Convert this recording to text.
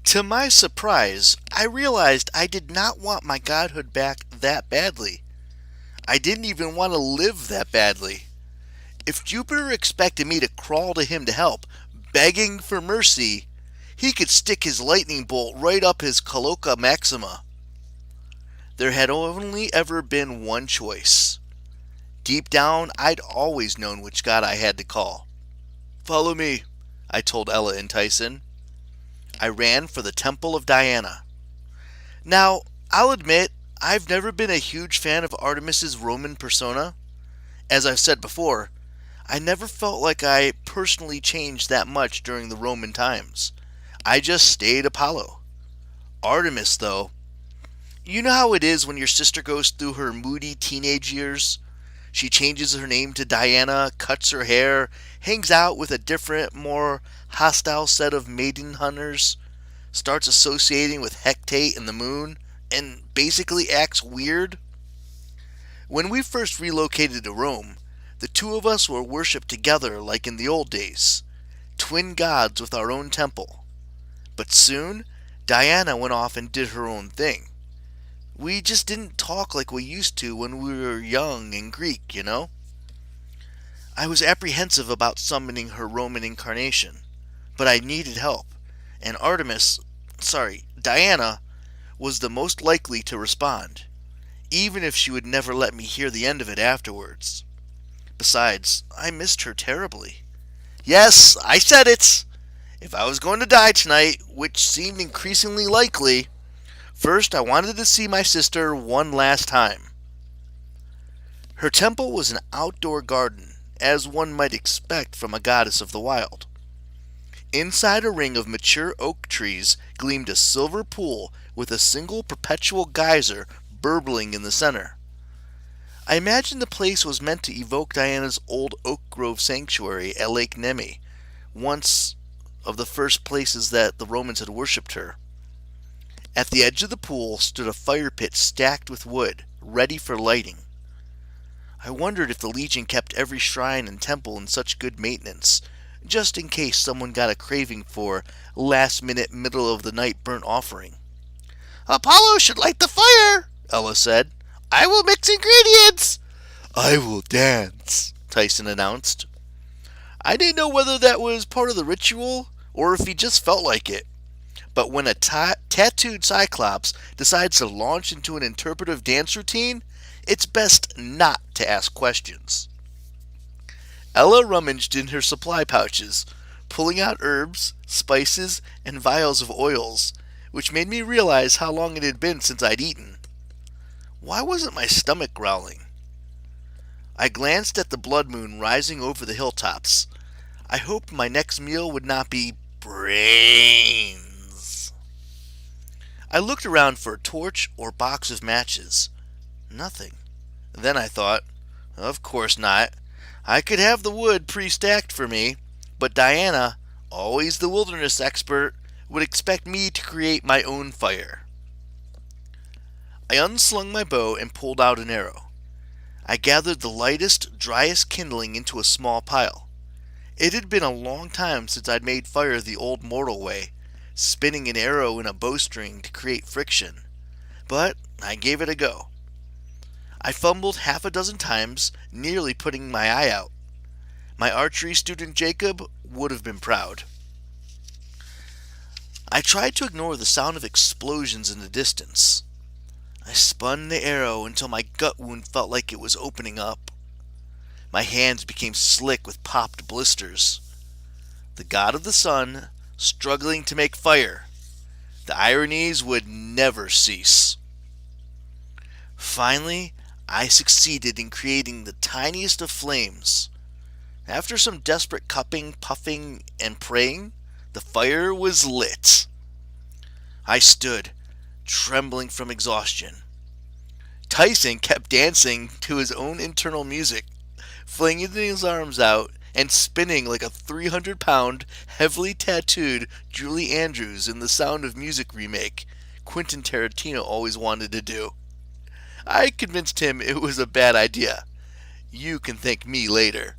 To my surprise, I realized I did not want my godhood back that badly. I didn't even want to live that badly. If Jupiter expected me to crawl to him to help, begging for mercy, he could stick his lightning bolt right up his cloaca maxima. There had only ever been one choice. Deep down, I'd always known which god I had to call. Follow me, I told Ella and Tyson. I ran for the Temple of Diana. Now, I'll admit, I've never been a huge fan of Artemis's Roman persona. As I've said before, I never felt like I personally changed that much during the Roman times. I just stayed Apollo. Artemis, though, you know how it is when your sister goes through her moody teenage years? She changes her name to Diana, cuts her hair, hangs out with a different, more hostile set of maiden hunters, starts associating with Hecate and the moon, and basically acts weird. When we first relocated to Rome, the two of us were worshipped together like in the old days, twin gods with our own temple. But soon, Diana went off and did her own thing. We just didn't talk like we used to when we were young and Greek, you know? I was apprehensive about summoning her Roman incarnation, but I needed help, and Diana, was the most likely to respond, even if she would never let me hear the end of it afterwards. Besides, I missed her terribly. Yes, I said it! If I was going to die tonight, which seemed increasingly likely, first I wanted to see my sister one last time. Her temple was an outdoor garden, as one might expect from a goddess of the wild. Inside a ring of mature oak trees gleamed a silver pool with a single perpetual geyser burbling in the center. I imagine the place was meant to evoke Diana's old oak grove sanctuary at Lake Nemi, once of the first places that the Romans had worshipped her. At the edge of the pool stood a fire pit stacked with wood, ready for lighting. I wondered if the Legion kept every shrine and temple in such good maintenance, just in case someone got a craving for last-minute middle-of-the-night burnt offering. Apollo should light the fire, Ella said. I will mix ingredients. I will dance, Tyson announced. I didn't know whether that was part of the ritual or if he just felt like it. But when a tattooed Cyclops decides to launch into an interpretive dance routine, it's best not to ask questions. Ella rummaged in her supply pouches, pulling out herbs, spices, and vials of oils, which made me realize how long it had been since I'd eaten. Why wasn't my stomach growling? I glanced at the blood moon rising over the hilltops. I hoped my next meal would not be brains. I looked around for a torch or box of matches. Nothing. Then I thought, of course not. I could have the wood pre-stacked for me, but Diana, always the wilderness expert, would expect me to create my own fire. I unslung my bow and pulled out an arrow. I gathered the lightest, driest kindling into a small pile. It had been a long time since I'd made fire the old mortal way, spinning an arrow in a bowstring to create friction. But I gave it a go. I fumbled half a dozen times, nearly putting my eye out. My archery student Jacob would have been proud. I tried to ignore the sound of explosions in the distance. I spun the arrow until my gut wound felt like it was opening up. My hands became slick with popped blisters. The god of the sun, struggling to make fire. The ironies would never cease. Finally, I succeeded in creating the tiniest of flames. After some desperate cupping, puffing, and praying, the fire was lit. I stood, trembling from exhaustion. Tyson kept dancing to his own internal music, flinging his arms out and spinning like a 300-pound, heavily tattooed Julie Andrews in the Sound of Music remake Quentin Tarantino always wanted to do. I convinced him it was a bad idea. You can thank me later.